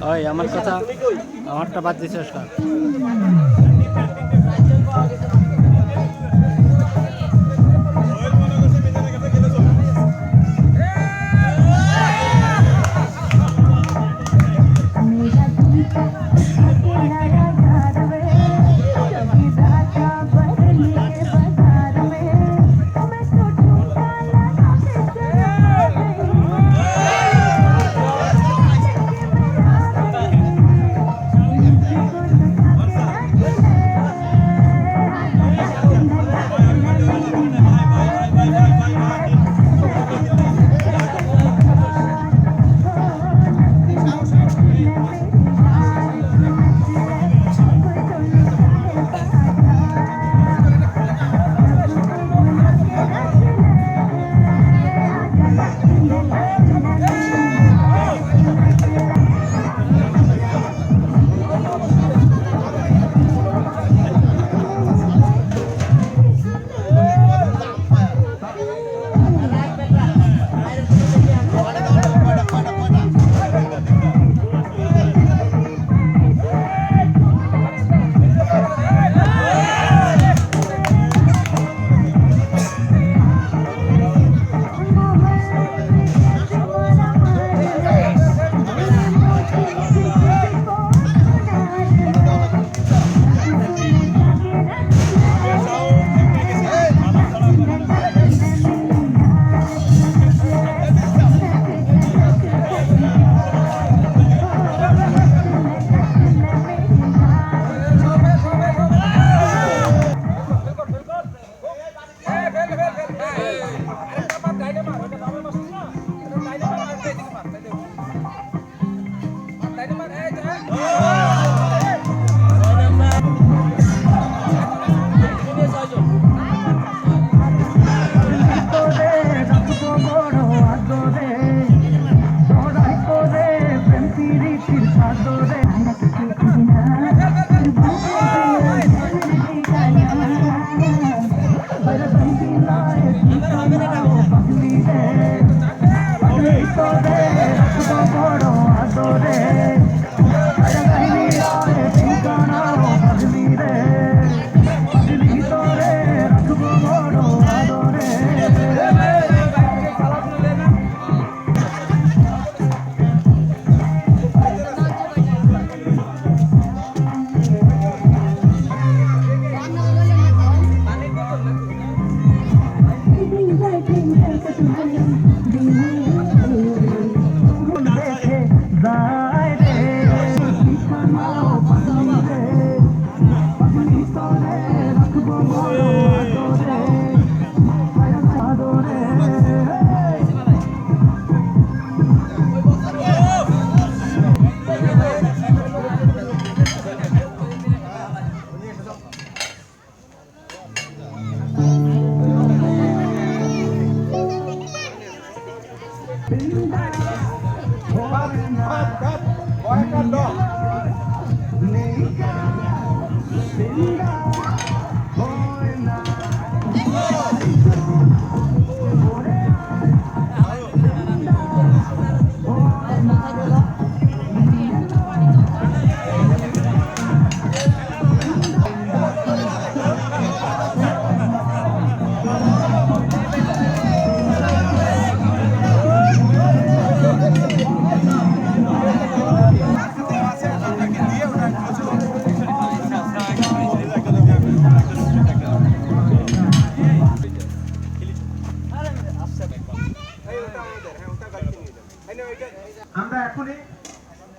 ওই আমার কথা আমারটা বাদ দিছিস কার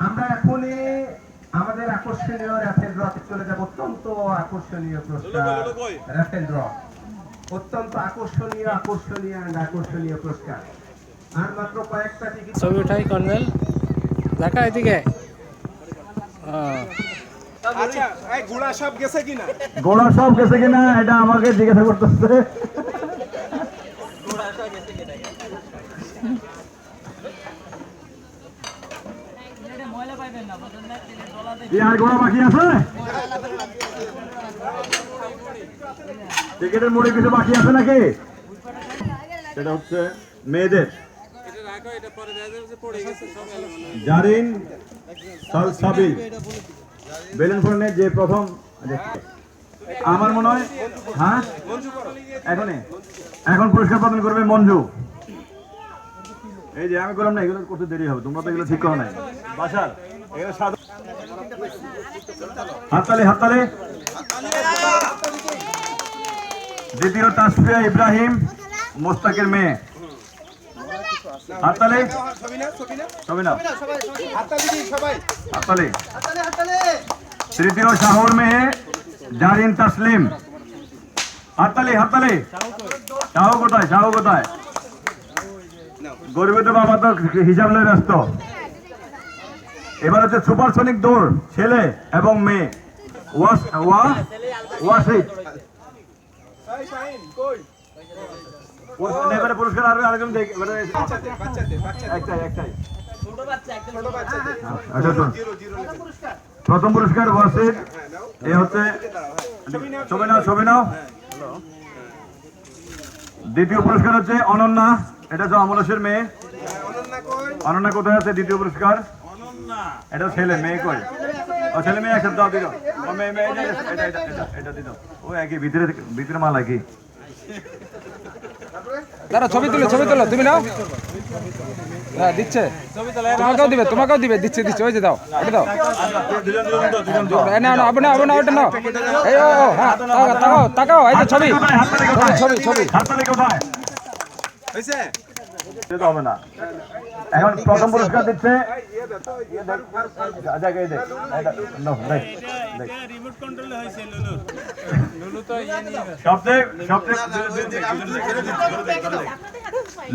আমরা এখনই আমাদের আকর্ষণীয় র্যাফেল ড্রতে চলে যাব। অত্যন্ত আকর্ষণীয় পুরস্কার র্যাফেল ড্র, অত্যন্ত আকর্ষণীয় পুরস্কার। আর মাত্র কয়েকটা টিকিট। ছবি উঠাই কর্নেল, দেখা এদিকে। আচ্ছা, এই গোড়া সব গেছে কিনা এটা আমাকে জিজ্ঞাসা করতেছে। আর গোড়া বাকি আছে? টিকিটের মোড়ে কিছু বাকি আছে নাকি? সেটা হচ্ছে মেয়েদের জারিন সালসাবিল বেলুন ফোড়নের যে প্রথম, আমার মনে হয় হ্যাঁ এখন পুরস্কার প্রদান করবে মঞ্জু। এই যে আমি করলাম না, এগুলো করতে দেরি হবে, তোমরা তো এগুলো ঠিক করো নাই। বাসার এগুলো হাততালি। দ্বিতীয় তাসফিয়া ইব্রাহিম, মোস্তাকের মেয়ে। হাততালি। তৃতীয় শাহর মেয়ে জারিন তাসলিম। হাততালি। শাহ কোথায়? গরিবের বাবা তো হিসাব লয়ে ব্যস্ত। এবার হচ্ছে সুপারসনিক দৌড়, ছেলে এবং মেয়ে। ওয়াসিফ পুরস্কার আরো আরেকজন প্রথম পুরস্কার ওয়াসিফ। এ হচ্ছে ছবি নাও। দ্বিতীয় পুরস্কার হচ্ছে অনন্যা, এটা হচ্ছে অমলেশের মেয়ে। অনন্যা কোথায় আছে? দ্বিতীয় পুরস্কার। এটা ছেলে, মেয়ে কই? ও ছেলে মেয়ে একসাথে দাও, দিল এটা দিল। ও একই ভিতরে মাল একই। দাঁড়া, ছবি তুলো তুমি নাও। হ্যাঁ দিচ্ছে, তোমাকেও দিবে দিচ্ছে ওই যে দাও, ওটা দাও। না ওটা নাও। এই ও হ্যাঁ, তাকাও এই যে ছবি। হবে না। এখন প্রথম পুরস্কার দিচ্ছে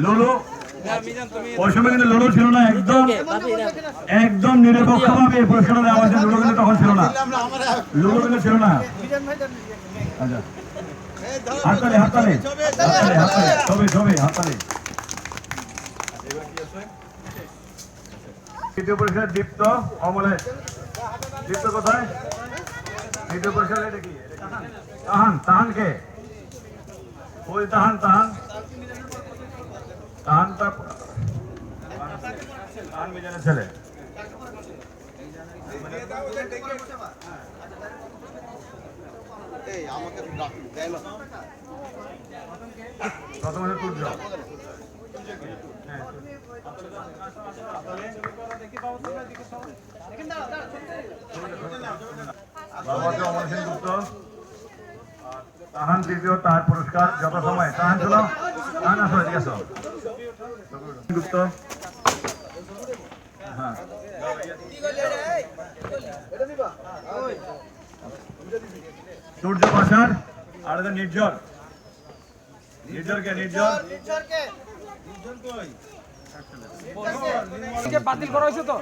লুলু। ওই সময় কিন্তু লুলু ছিল না, একদম নিরপেক্ষ ভাবে পুরস্কার দেওয়া হয়েছে। লুলু কিন্তু তখন ছিল না। হাততালি। তৃতীয় পুরস্কার দীপ্ত অমলেশ। দীপ্ত কোথায়? তৃতীয় পুরস্কার এটা কি? তাহান কে? ওই তাহান মিজানের ছেলে। প্রথম হচ্ছে সূর্য। তাহান তৃতীয়, তার পুরস্কার যত সময়। তাহান ছিল গুপ্ত। হ্যাঁ সূর্য পাশার। আর নির্জরকে বাতিল করা হয়েছে তো?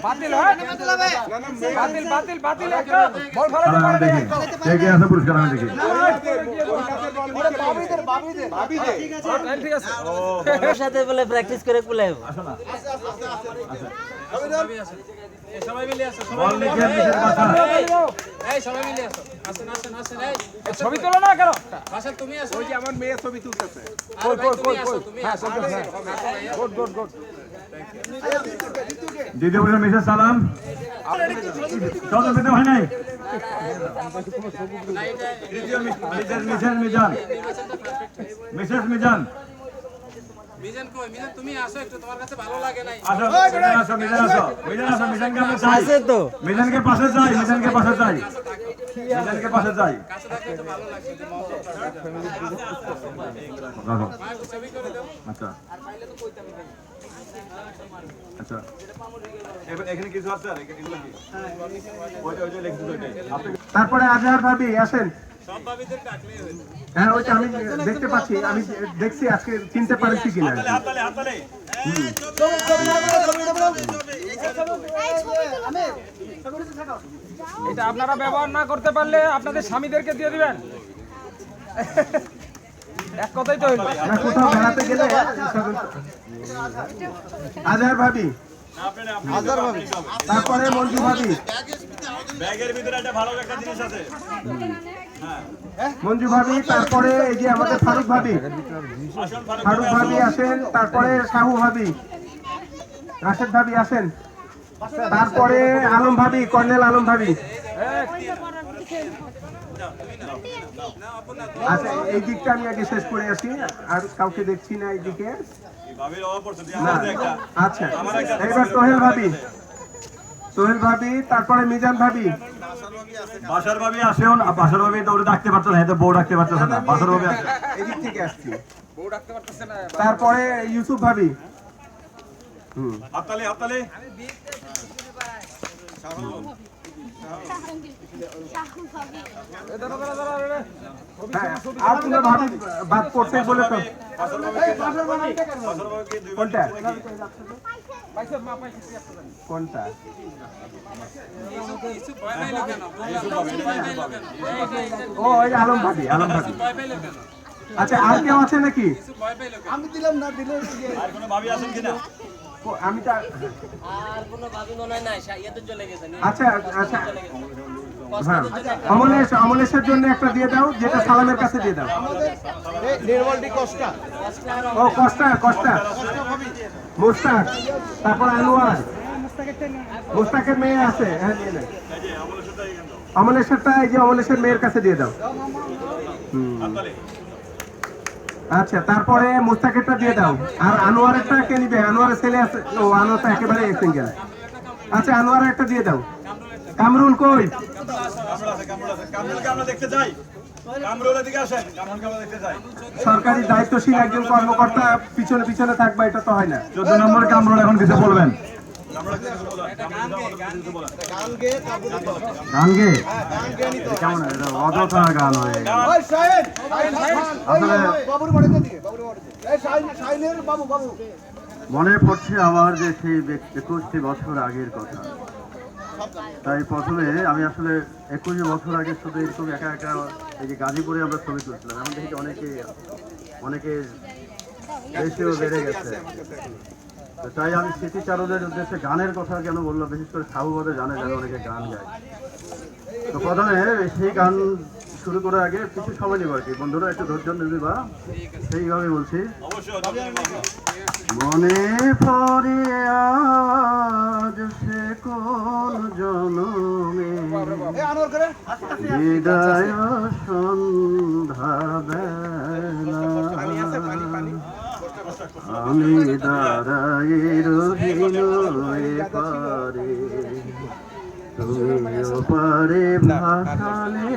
বাতিল পুরস্কার আমি দেখি। ঠিক আছে, সাথে বলে প্র্যাকটিস করে কুলাইব। সবাই মিলে আসো। এই সবাই মিলে আসো, আসেন আসেন আসেন। এই ছবি তোলো না কেন? বাসা তুমি আসো। ওই যে আমার মেয়ে ছবি তুলতেছে আরে ভাই তুমি আসো, তুমি হ্যাঁ আসো। Good good good. দ্বিতীয় পুরস্কার মিসেস সালাম। চলো পেতে হয় নাই। তৃতীয় মিসেস মিজান। মিসেস মিজান মিজান কই? মিজান তুমি আসো একটু, তোমার কাছে ভালো লাগে নাই? আসো, মিজান আসো, মিজান আসো, মিজান আসো, মিজানকে আমরা চাই। আছে তো মিজানকে পাশে চাই, মিজানকে পাশে চাই, মিজানকে পাশে চাই। কাছে থাকলে একটু ভালো লাগছে যে মহব্বত থাকবে। রাখো। ভাই ছবি করে দাও। আচ্ছা আচ্ছা এখানে কিছু আছে আর এগুলো কি ওইটা লিখতে ওইটাই তারপরে আজহার ভাবি আসেন। সব ভাবিদের ডাকলেই হয়েছে। হ্যাঁ ওইটা আমি দেখতে পাচ্ছি, আমি দেখছি আজকে চিনতে পারছি কিনা। হাততালি হাততালি এটা আপনারা ব্যবহার না করতে পারলে আপনাদের স্বামীদেরকে দিয়ে দিবেন। এক কথাই তো হইলো। না কোথাও বেড়াতে গেলে আজহার ভাবি, তারপরে মঞ্জু ভাবি, ব্যাগের ভিতরে একটা ভালো একটা জিনিস আছে মঞ্জু ভাবি, তারপরে এই যে আমাদের ফারুক ভাবি, ফারুক ভাবি আসেন, তারপরে সাহু ভাবি, রাশেদ ভাবি আসেন, তারপরে আলম ভাবি, কর্নেল আলম ভাবি। আচ্ছা এই দিকটা আমি আগে শেষ করে আসি, আর কাউকে দেখছি না এইদিকে। ভাবির অভাব পড়ছে তুই না, আমাদের একটা আচ্ছা এবার সোহেল ভাবি, সোহেল ভাবি, তারপরে মিজান ভাবি, বাসার ভাবি আসেও না, বাসার ভাবি তো ওটা ডাকতে পারতো না, এত বউ ডাকতে পারতেছে না, বাসার ভাবি আসে। এদিক থেকে আসছি, বউ ডাকতে পারতেছে না। তারপরে ইউসুফ ভাবি। হাততালি হাততালি হ্যাঁ, আর কোনো ভাবি বাদ পড়তে বলে তো বাসার ভাবিকে দুই কোনটা পাইছে মা পাইছে কোনটা? কিছু ভয় পাইলো কেন? ভয় পাইলো কেন? ও ওই আলম ভাবি, আলম ভাবি। ভয় পাইলো কেন? আচ্ছা আর কেউ আছে নাকি? কিছু ভয় পাইলো কেন? আর কোনো ভাবি আছেন কিনা? ও, আমি তা আর কোনো ভাবি মনে হয় নাই ইয়েতে চলে গেছে আচ্ছা আচ্ছা হ্যাঁ, অমলেশের জন্য একটা দিয়ে দাও, যেটা সালামের কাছে দিয়ে দাও। ও কষ্টা, কষ্টা, মুস্তাক, তারপর আনোয়ার, মুস্তাকের মেয়ে আছে, হ্যাঁ নিয়ে নেন। অমলেশেরটা এই যে অমলেশের মেয়ের কাছে দিয়ে দাও। আচ্ছা তারপরে মুস্তাকেরটা দিয়ে দাও, আর আনোয়ারেরটা কে নিবে? আনোয়ারের ছেলে আছে, ও আনোয়ার তো একেবারে সিঙ্গেল। আচ্ছা আনোয়ার একটা দিয়ে দাও। কামরুল কই? কামরুলকে আমরা দেখতে যাই, কামরুলের দিকে আসেন, কামরুলকে আমরা দেখতে যাই। সরকারি দায়িত্বশীল একজন কর্মকর্তা পিছনে পিছনে থাকবে, এটা তো হয় না। 14 নম্বর কামরুল এখন কিছু বলবেন। গান গে কেমন এটা অযথা গান হয়ে গেল। আসলে মনে পড়ছে আমার যে সেই 21টি বছর আগের কথা। তাই প্রথমে আমি আসলে 21 বছর আগে শুধু এরকম একা একা এই যে গাজীপুরে আমরা ছবি তুলছিলাম, এমন দেখি অনেকে বেশিও বেড়ে গেছে। তো তাই আমি স্মৃতিচারণের উদ্দেশ্যে গানের কথা কেন বললাম, বিশেষ করে সাহুবাদে জানে যারা অনেকে গান গায়। তো প্রথমে সেই গান শুরু করার আগে কিছু সময় নেব আর কি, বন্ধুরা একটু ধৈর্য নেবে বা সেইভাবে বলছি। মনে পড়ে আজ সে কোন জনমে হৃদয় সন্ধ্যা বেলা আমি দাঁড়াই রহিল পারে, তুমিও পারে ভাসালে